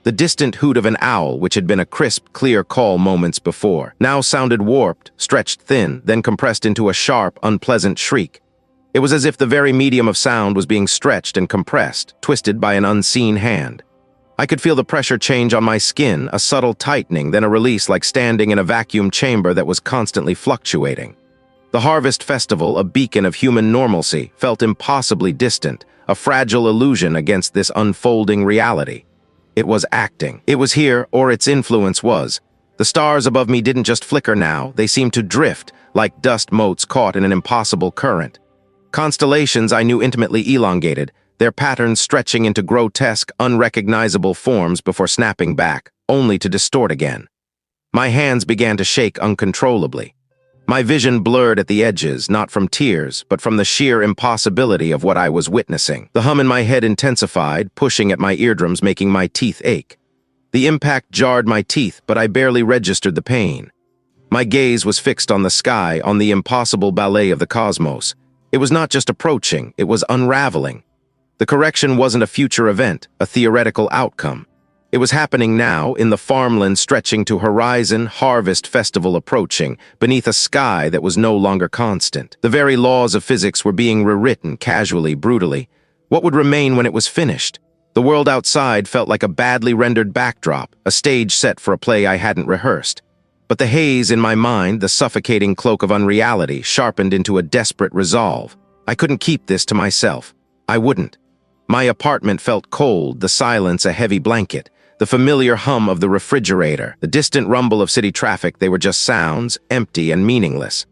The distant hoot of an owl, which had been a crisp, clear call moments before, now sounded warped, stretched thin, then compressed into a sharp, unpleasant shriek. It was as if the very medium of sound was being stretched and compressed, twisted by an unseen hand. I could feel the pressure change on my skin, a subtle tightening, then a release, like standing in a vacuum chamber that was constantly fluctuating. The harvest festival, a beacon of human normalcy, felt impossibly distant, a fragile illusion against this unfolding reality. It was acting. It was here, or its influence was. The stars above me didn't just flicker now, they seemed to drift, like dust motes caught in an impossible current. Constellations I knew intimately elongated, their patterns stretching into grotesque, unrecognizable forms before snapping back, only to distort again. My hands began to shake uncontrollably. My vision blurred at the edges, not from tears, but from the sheer impossibility of what I was witnessing. The hum in my head intensified, pushing at my eardrums, making my teeth ache. The impact jarred my teeth, but I barely registered the pain. My gaze was fixed on the sky, on the impossible ballet of the cosmos. It was not just approaching, it was unraveling. The correction wasn't a future event, a theoretical outcome. It was happening now, in the farmland stretching to horizon, harvest festival approaching, beneath a sky that was no longer constant. The very laws of physics were being rewritten, casually, brutally. What would remain when it was finished? The world outside felt like a badly rendered backdrop, a stage set for a play I hadn't rehearsed. But the haze in my mind, the suffocating cloak of unreality, sharpened into a desperate resolve. I couldn't keep this to myself. I wouldn't. My apartment felt cold, the silence a heavy blanket. The familiar hum of the refrigerator, the distant rumble of city traffic, they were just sounds, empty and meaningless.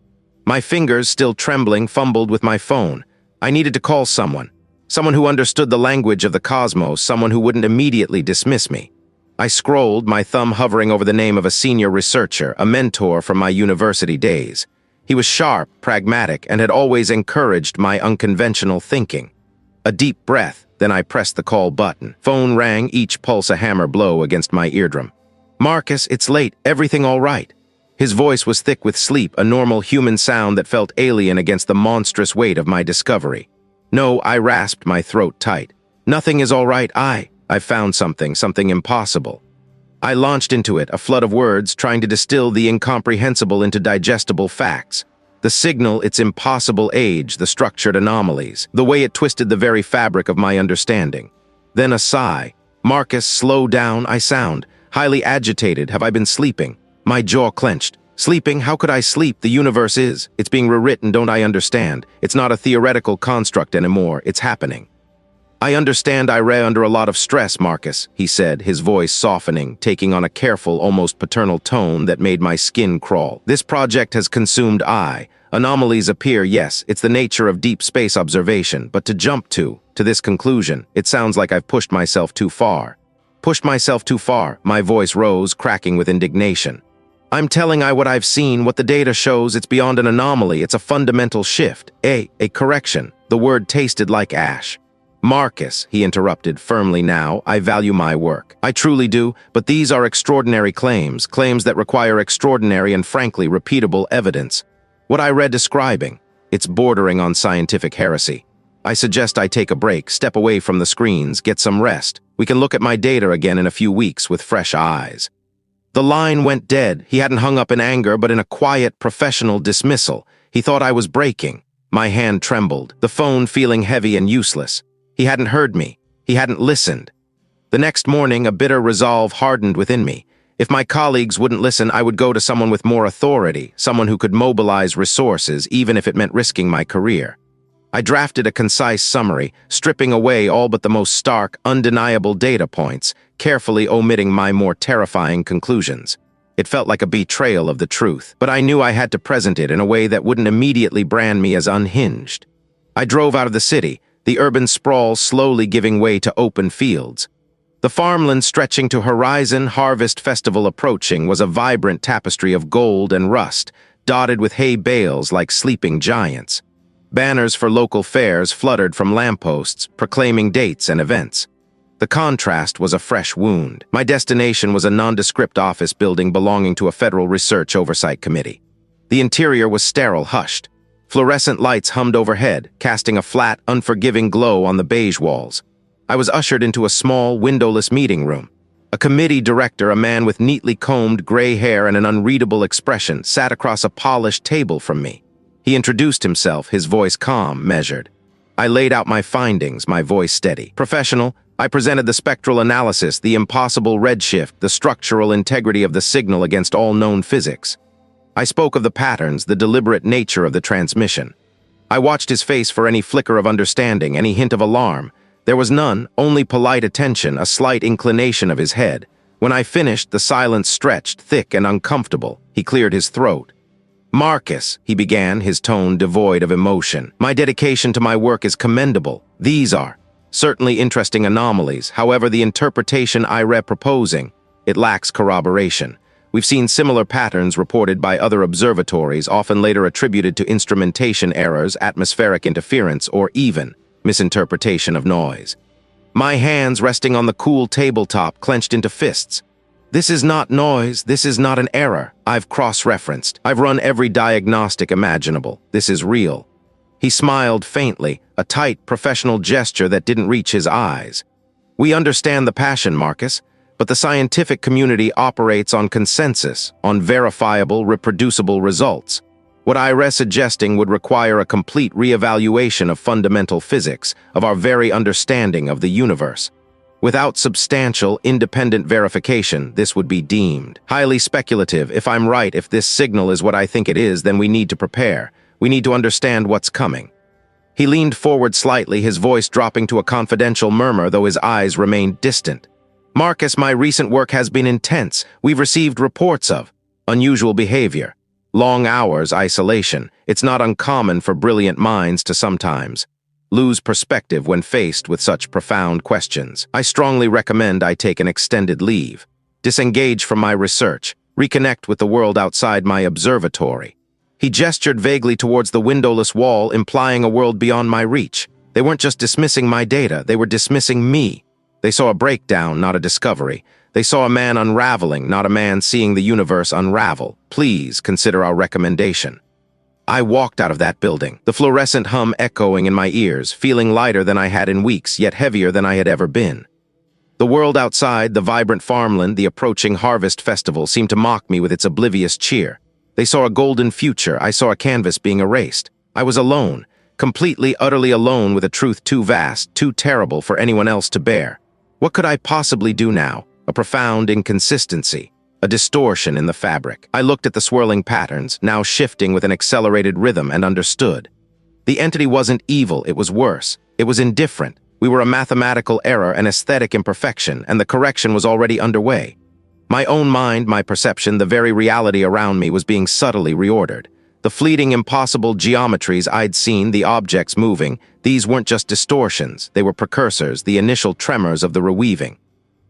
My fingers, still trembling, fumbled with my phone. I needed to call someone. Someone who understood the language of the cosmos, someone who wouldn't immediately dismiss me. I scrolled, my thumb hovering over the name of a senior researcher, a mentor from my university days. He was sharp, pragmatic, and had always encouraged my unconventional thinking. A deep breath, then I pressed the call button. Phone rang, each pulse a hammer blow against my eardrum. "Marcus, it's late. Everything all right?" His voice was thick with sleep, a normal human sound that felt alien against the monstrous weight of my discovery. "No," I rasped, my throat tight. "Nothing is all right. I found something impossible." I launched into it, a flood of words, trying to distill the incomprehensible into digestible facts. The signal, its impossible age, the structured anomalies, the way it twisted the very fabric of my understanding. Then a sigh. "Marcus, slow down, I sound. Highly agitated, have I been sleeping?" My jaw clenched. "Sleeping? How could I sleep? The universe is. It's being rewritten, don't I understand? It's not a theoretical construct anymore, it's happening." "I understand I ran under a lot of stress, Marcus," he said, his voice softening, taking on a careful, almost paternal tone that made my skin crawl. "This project has consumed I. Anomalies appear, yes, it's the nature of deep space observation, but to jump to this conclusion, it sounds like I've pushed myself too far." "Pushed myself too far," my voice rose, cracking with indignation. "I'm telling I what I've seen, what the data shows, it's beyond an anomaly, it's a fundamental shift, a correction." The word tasted like ash. "Marcus," he interrupted firmly now, "I value my work. I truly do, but these are extraordinary claims that require extraordinary and frankly repeatable evidence. What I read describing, it's bordering on scientific heresy. I suggest I take a break, step away from the screens, get some rest. We can look at my data again in a few weeks with fresh eyes." The line went dead. He hadn't hung up in anger, but in a quiet, professional dismissal. He thought I was breaking. My hand trembled, the phone feeling heavy and useless. He hadn't heard me. He hadn't listened. The next morning, a bitter resolve hardened within me. If my colleagues wouldn't listen, I would go to someone with more authority, someone who could mobilize resources, even if it meant risking my career. I drafted a concise summary, stripping away all but the most stark, undeniable data points, carefully omitting my more terrifying conclusions. It felt like a betrayal of the truth, but I knew I had to present it in a way that wouldn't immediately brand me as unhinged. I drove out of the city, the urban sprawl slowly giving way to open fields. The farmland stretching to horizon, harvest festival approaching, was a vibrant tapestry of gold and rust, dotted with hay bales like sleeping giants. Banners for local fairs fluttered from lampposts, proclaiming dates and events. The contrast was a fresh wound. My destination was a nondescript office building belonging to a federal research oversight committee. The interior was sterile, hushed. Fluorescent lights hummed overhead, casting a flat, unforgiving glow on the beige walls. I was ushered into a small, windowless meeting room. A committee director, a man with neatly combed gray hair and an unreadable expression, sat across a polished table from me. He introduced himself, his voice calm, measured. I laid out my findings, my voice steady. Professional, I presented the spectral analysis, the impossible redshift, the structural integrity of the signal against all known physics. I spoke of the patterns, the deliberate nature of the transmission. I watched his face for any flicker of understanding, any hint of alarm. There was none, only polite attention, a slight inclination of his head. When I finished, the silence stretched, thick and uncomfortable. He cleared his throat. "Marcus," he began, his tone devoid of emotion. "My dedication to my work is commendable. These are certainly interesting anomalies. However, the interpretation I proposing, it lacks corroboration. We've seen similar patterns reported by other observatories, often later attributed to instrumentation errors, atmospheric interference, or even misinterpretation of noise." My hands resting on the cool tabletop clenched into fists. "This is not noise, this is not an error. I've cross-referenced. I've run every diagnostic imaginable. This is real." He smiled faintly, a tight, professional gesture that didn't reach his eyes. "We understand the passion, Marcus, but the scientific community operates on consensus, on verifiable, reproducible results. What I suggesting would require a complete reevaluation of fundamental physics, of our very understanding of the universe. Without substantial, independent verification, this would be deemed highly speculative. If I'm right, if this signal is what I think it is, then we need to prepare. We need to understand what's coming." He leaned forward slightly, his voice dropping to a confidential murmur, though his eyes remained distant. "Marcus, my recent work has been intense. We've received reports of unusual behavior. Long hours, isolation. It's not uncommon for brilliant minds to sometimes lose perspective when faced with such profound questions. I strongly recommend I take an extended leave, disengage from my research, reconnect with the world outside my observatory." He gestured vaguely towards the windowless wall, implying a world beyond my reach. They weren't just dismissing my data, they were dismissing me. They saw a breakdown, not a discovery. They saw a man unraveling, not a man seeing the universe unravel. Please consider our recommendation. I walked out of that building, the fluorescent hum echoing in my ears, feeling lighter than I had in weeks, yet heavier than I had ever been. The world outside, the vibrant farmland, the approaching harvest festival seemed to mock me with its oblivious cheer. They saw a golden future, I saw a canvas being erased. I was alone, completely, utterly alone with a truth too vast, too terrible for anyone else to bear. What could I possibly do now? A profound inconsistency, a distortion in the fabric. I looked at the swirling patterns, now shifting with an accelerated rhythm, and understood. The entity wasn't evil, it was worse. It was indifferent. We were a mathematical error, an aesthetic imperfection, and the correction was already underway. My own mind, my perception, the very reality around me was being subtly reordered. The fleeting, impossible geometries I'd seen, the objects moving, these weren't just distortions, they were precursors, the initial tremors of the reweaving.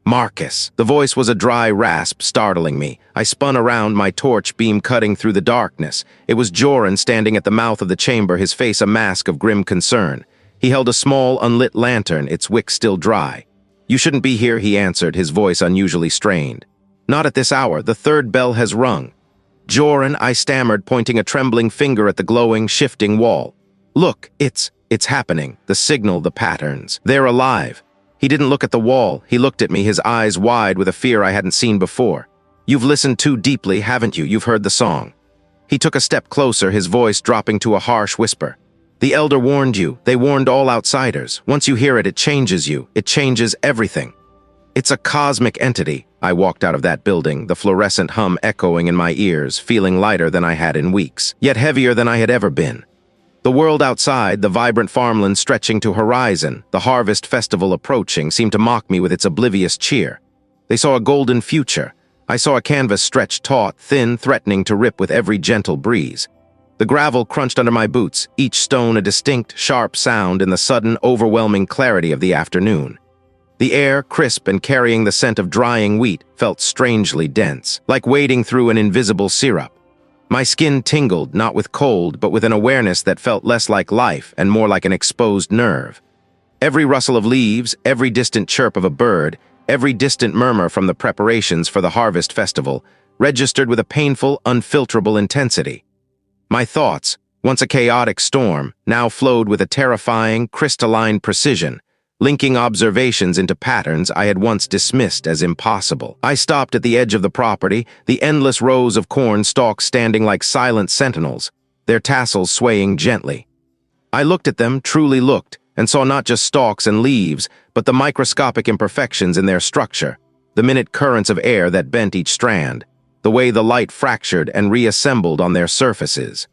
"Marcus." The voice was a dry rasp, startling me. I spun around, my torch beam cutting through the darkness. It was Joran standing at the mouth of the chamber, his face a mask of grim concern. He held a small, unlit lantern, its wick still dry. "You shouldn't be here," he answered, his voice unusually strained. "Not at this hour. The third bell has rung." "Joran," I stammered, pointing a trembling finger at the glowing, shifting wall. "Look, it's happening. The signal, the patterns. They're alive." He didn't look at the wall. He looked at me, his eyes wide with a fear I hadn't seen before. "You've listened too deeply, haven't you? You've heard the song." He took a step closer, his voice dropping to a harsh whisper. The elder warned you. They warned all outsiders. Once you hear it, it changes you. It changes everything. It's a cosmic entity. I walked out of that building, the fluorescent hum echoing in my ears, feeling lighter than I had in weeks, yet heavier than I had ever been. The world outside, the vibrant farmland stretching to horizon, the harvest festival approaching, seemed to mock me with its oblivious cheer. They saw a golden future. I saw a canvas stretched taut, thin, threatening to rip with every gentle breeze. The gravel crunched under my boots, each stone a distinct, sharp sound in the sudden, overwhelming clarity of the afternoon. The air, crisp and carrying the scent of drying wheat, felt strangely dense, like wading through an invisible syrup. My skin tingled, not with cold, but with an awareness that felt less like life and more like an exposed nerve. Every rustle of leaves, every distant chirp of a bird, every distant murmur from the preparations for the harvest festival, registered with a painful, unfilterable intensity. My thoughts, once a chaotic storm, now flowed with a terrifying, crystalline precision, linking observations into patterns I had once dismissed as impossible. I stopped at the edge of the property, the endless rows of corn stalks standing like silent sentinels, their tassels swaying gently. I looked at them, truly looked, and saw not just stalks and leaves, but the microscopic imperfections in their structure, the minute currents of air that bent each strand, the way the light fractured and reassembled on their surfaces.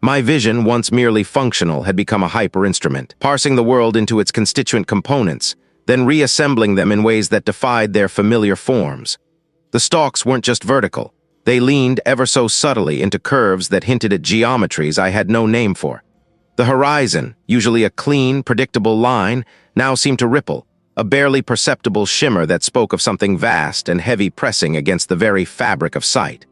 My vision, once merely functional, had become a hyper-instrument, parsing the world into its constituent components, then reassembling them in ways that defied their familiar forms. The stalks weren't just vertical. They leaned ever so subtly into curves that hinted at geometries I had no name for. The horizon, usually a clean, predictable line, now seemed to ripple, a barely perceptible shimmer that spoke of something vast and heavy pressing against the very fabric of sight.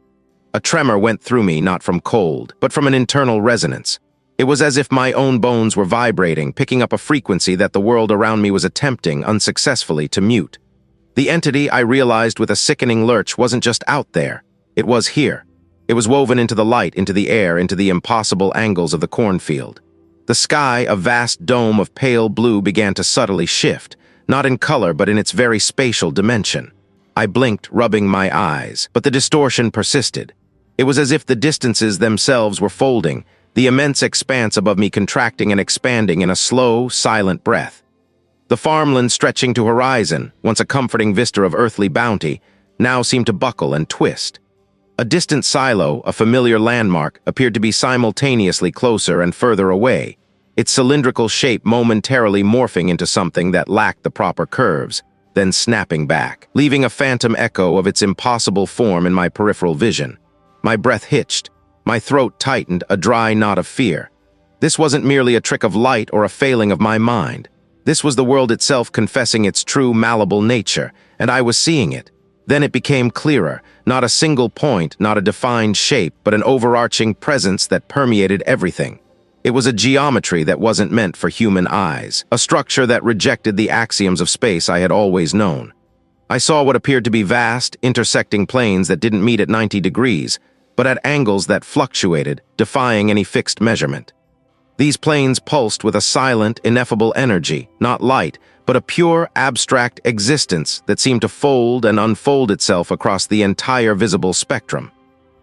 A tremor went through me, not from cold, but from an internal resonance. It was as if my own bones were vibrating, picking up a frequency that the world around me was attempting, unsuccessfully, to mute. The entity, I realized with a sickening lurch, wasn't just out there. It was here. It was woven into the light, into the air, into the impossible angles of the cornfield. The sky, a vast dome of pale blue, began to subtly shift, not in color but in its very spatial dimension. I blinked, rubbing my eyes, but the distortion persisted. It was as if the distances themselves were folding, the immense expanse above me contracting and expanding in a slow, silent breath. The farmland stretching to horizon, once a comforting vista of earthly bounty, now seemed to buckle and twist. A distant silo, a familiar landmark, appeared to be simultaneously closer and further away, its cylindrical shape momentarily morphing into something that lacked the proper curves, then snapping back, leaving a phantom echo of its impossible form in my peripheral vision. My breath hitched. My throat tightened, a dry knot of fear. This wasn't merely a trick of light or a failing of my mind. This was the world itself confessing its true, malleable nature, and I was seeing it. Then it became clearer, not a single point, not a defined shape, but an overarching presence that permeated everything. It was a geometry that wasn't meant for human eyes, a structure that rejected the axioms of space I had always known. I saw what appeared to be vast, intersecting planes that didn't meet at 90 degrees, but at angles that fluctuated, defying any fixed measurement. These planes pulsed with a silent, ineffable energy, not light, but a pure, abstract existence that seemed to fold and unfold itself across the entire visible spectrum.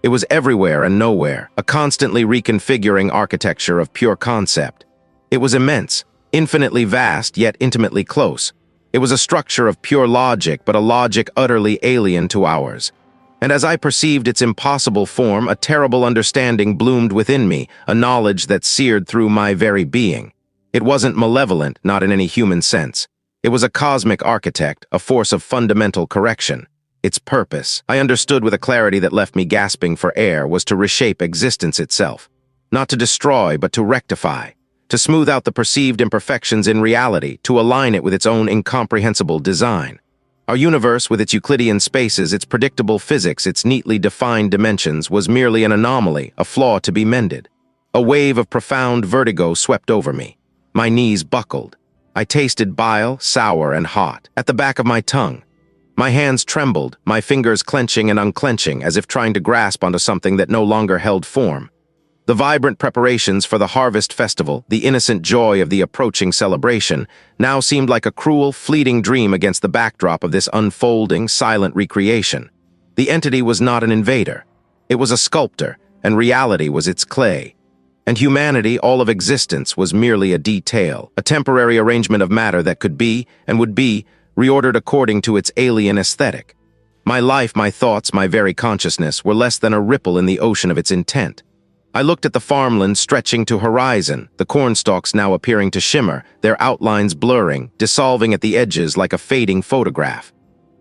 It was everywhere and nowhere, a constantly reconfiguring architecture of pure concept. It was immense, infinitely vast, yet intimately close. It was a structure of pure logic, but a logic utterly alien to ours. And as I perceived its impossible form, a terrible understanding bloomed within me, a knowledge that seared through my very being. It wasn't malevolent, not in any human sense. It was a cosmic architect, a force of fundamental correction. Its purpose, I understood with a clarity that left me gasping for air, was to reshape existence itself. Not to destroy, but to rectify. To smooth out the perceived imperfections in reality, to align it with its own incomprehensible design. Our universe, with its Euclidean spaces, its predictable physics, its neatly defined dimensions, was merely an anomaly, a flaw to be mended. A wave of profound vertigo swept over me. My knees buckled. I tasted bile, sour and hot, at the back of my tongue. My hands trembled, my fingers clenching and unclenching, as if trying to grasp onto something that no longer held form. The vibrant preparations for the harvest festival, the innocent joy of the approaching celebration, now seemed like a cruel, fleeting dream against the backdrop of this unfolding, silent recreation. The entity was not an invader. It was a sculptor, and reality was its clay. And humanity, all of existence, was merely a detail, a temporary arrangement of matter that could be, and would be, reordered according to its alien aesthetic. My life, my thoughts, my very consciousness were less than a ripple in the ocean of its intent. I looked at the farmland stretching to horizon, the cornstalks now appearing to shimmer, their outlines blurring, dissolving at the edges like a fading photograph.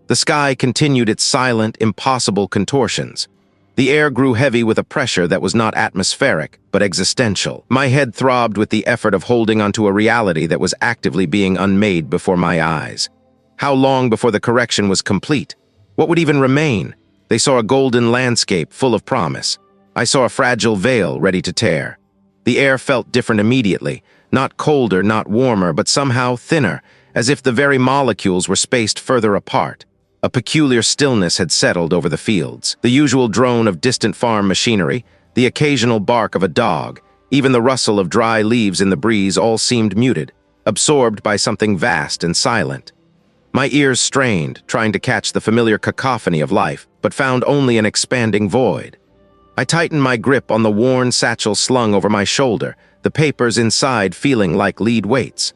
The sky continued its silent, impossible contortions. The air grew heavy with a pressure that was not atmospheric, but existential. My head throbbed with the effort of holding onto a reality that was actively being unmade before my eyes. How long before the correction was complete? What would even remain? They saw a golden landscape full of promise. I saw a fragile veil ready to tear. The air felt different immediately, not colder, not warmer, but somehow thinner, as if the very molecules were spaced further apart. A peculiar stillness had settled over the fields. The usual drone of distant farm machinery, the occasional bark of a dog, even the rustle of dry leaves in the breeze all seemed muted, absorbed by something vast and silent. My ears strained, trying to catch the familiar cacophony of life, but found only an expanding void. I tightened my grip on the worn satchel slung over my shoulder, the papers inside feeling like lead weights.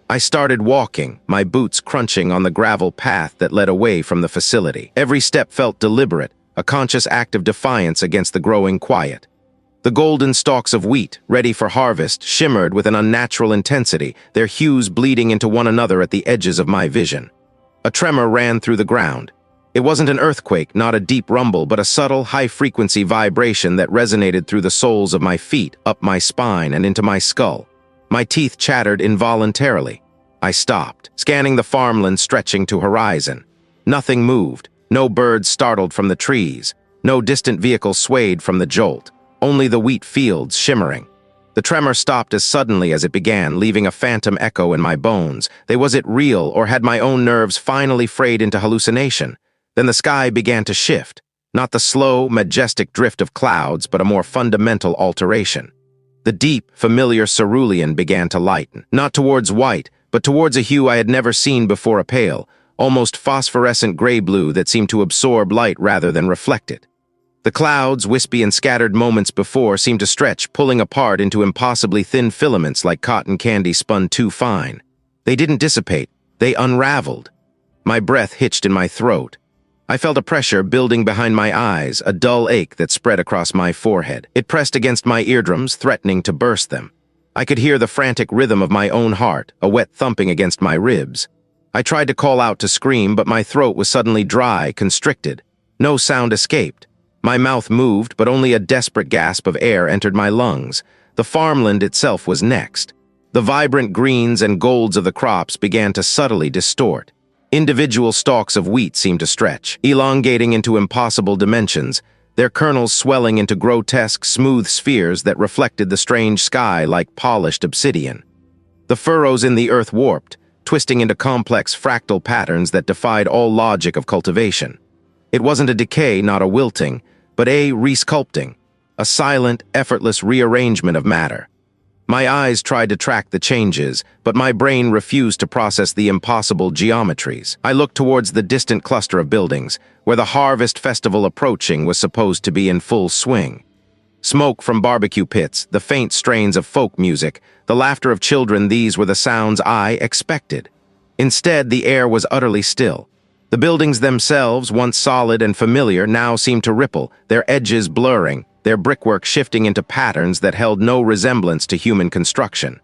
I started walking, my boots crunching on the gravel path that led away from the facility. Every step felt deliberate, a conscious act of defiance against the growing quiet. The golden stalks of wheat, ready for harvest, shimmered with an unnatural intensity, their hues bleeding into one another at the edges of my vision. A tremor ran through the ground. It wasn't an earthquake, not a deep rumble, but a subtle, high-frequency vibration that resonated through the soles of my feet, up my spine, and into my skull. My teeth chattered involuntarily. I stopped, scanning the farmland stretching to horizon. Nothing moved, no birds startled from the trees, no distant vehicle swayed from the jolt, only the wheat fields shimmering. The tremor stopped as suddenly as it began, leaving a phantom echo in my bones. Was it real, or had my own nerves finally frayed into hallucination? Then the sky began to shift, not the slow, majestic drift of clouds, but a more fundamental alteration. The deep, familiar cerulean began to lighten, not towards white, but towards a hue I had never seen before, a pale, almost phosphorescent gray-blue that seemed to absorb light rather than reflect it. The clouds, wispy and scattered moments before, seemed to stretch, pulling apart into impossibly thin filaments like cotton candy spun too fine. They didn't dissipate, they unraveled. My breath hitched in my throat. I felt a pressure building behind my eyes, a dull ache that spread across my forehead. It pressed against my eardrums, threatening to burst them. I could hear the frantic rhythm of my own heart, a wet thumping against my ribs. I tried to call out to scream, but my throat was suddenly dry, constricted. No sound escaped. My mouth moved, but only a desperate gasp of air entered my lungs. The farmland itself was next. The vibrant greens and golds of the crops began to subtly distort. Individual stalks of wheat seemed to stretch, elongating into impossible dimensions, their kernels swelling into grotesque, smooth spheres that reflected the strange sky like polished obsidian. The furrows in the earth warped, twisting into complex fractal patterns that defied all logic of cultivation. It wasn't a decay, not a wilting, but a resculpting, a silent, effortless rearrangement of matter. My eyes tried to track the changes, but my brain refused to process the impossible geometries. I looked towards the distant cluster of buildings, where the harvest festival approaching was supposed to be in full swing. Smoke from barbecue pits, the faint strains of folk music, the laughter of children, these were the sounds I expected. Instead, the air was utterly still. The buildings themselves, once solid and familiar, now seemed to ripple, their edges blurring, their brickwork shifting into patterns that held no resemblance to human construction.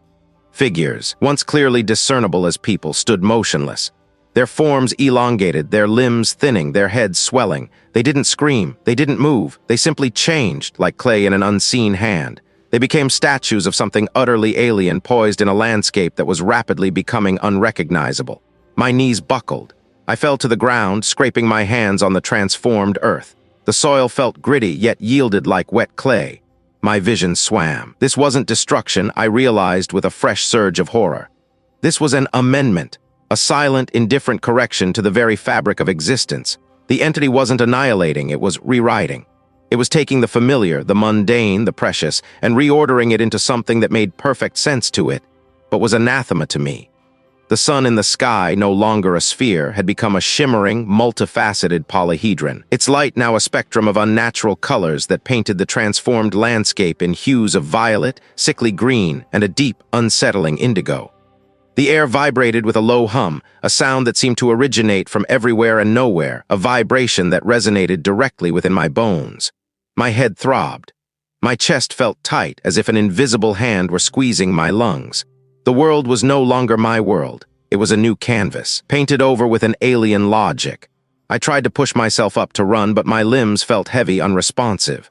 Figures, once clearly discernible as people, stood motionless. Their forms elongated, their limbs thinning, their heads swelling. They didn't scream, they didn't move, they simply changed, like clay in an unseen hand. They became statues of something utterly alien, poised in a landscape that was rapidly becoming unrecognizable. My knees buckled. I fell to the ground, scraping my hands on the transformed earth. The soil felt gritty, yet yielded like wet clay. My vision swam. This wasn't destruction, I realized with a fresh surge of horror. This was an amendment, a silent, indifferent correction to the very fabric of existence. The entity wasn't annihilating, it was rewriting. It was taking the familiar, the mundane, the precious, and reordering it into something that made perfect sense to it, but was anathema to me. The sun in the sky, no longer a sphere, had become a shimmering, multifaceted polyhedron, its light now a spectrum of unnatural colors that painted the transformed landscape in hues of violet, sickly green, and a deep, unsettling indigo. The air vibrated with a low hum, a sound that seemed to originate from everywhere and nowhere, a vibration that resonated directly within my bones. My head throbbed. My chest felt tight, as if an invisible hand were squeezing my lungs. The world was no longer my world. It was a new canvas, painted over with an alien logic. I tried to push myself up to run, but my limbs felt heavy, unresponsive.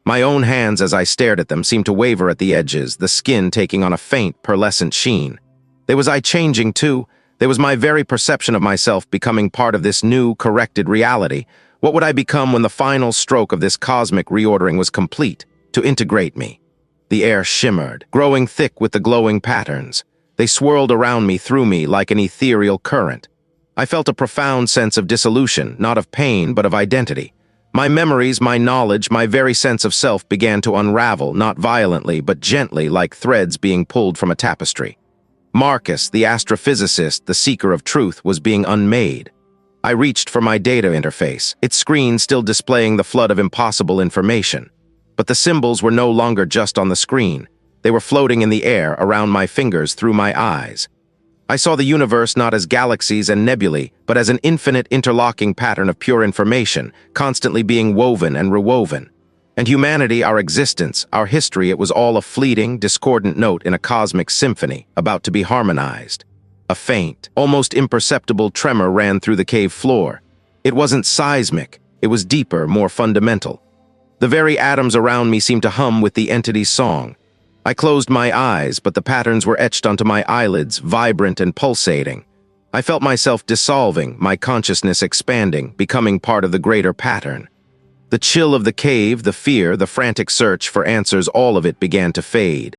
My own hands, as I stared at them, seemed to waver at the edges, the skin taking on a faint, pearlescent sheen. Was I changing too? There was my very perception of myself becoming part of this new, corrected reality. What would I become when the final stroke of this cosmic reordering was complete, to integrate me? The air shimmered, growing thick with the glowing patterns. They swirled around me, through me, like an ethereal current. I felt a profound sense of dissolution, not of pain, but of identity. My memories, my knowledge, my very sense of self began to unravel, not violently, but gently, like threads being pulled from a tapestry. Marcus, the astrophysicist, the seeker of truth, was being unmade. I reached for my data interface, its screen still displaying the flood of impossible information. But the symbols were no longer just on the screen. They were floating in the air, around my fingers, through my eyes. I saw the universe not as galaxies and nebulae, but as an infinite interlocking pattern of pure information, constantly being woven and rewoven. And humanity, our existence, our history, it was all a fleeting, discordant note in a cosmic symphony, about to be harmonized. A faint, almost imperceptible tremor ran through the cave floor. It wasn't seismic. It was deeper, more fundamental. The very atoms around me seemed to hum with the entity's song. I closed my eyes, but the patterns were etched onto my eyelids, vibrant and pulsating. I felt myself dissolving, my consciousness expanding, becoming part of the greater pattern. The chill of the cave, the fear, the frantic search for answers, all of it began to fade.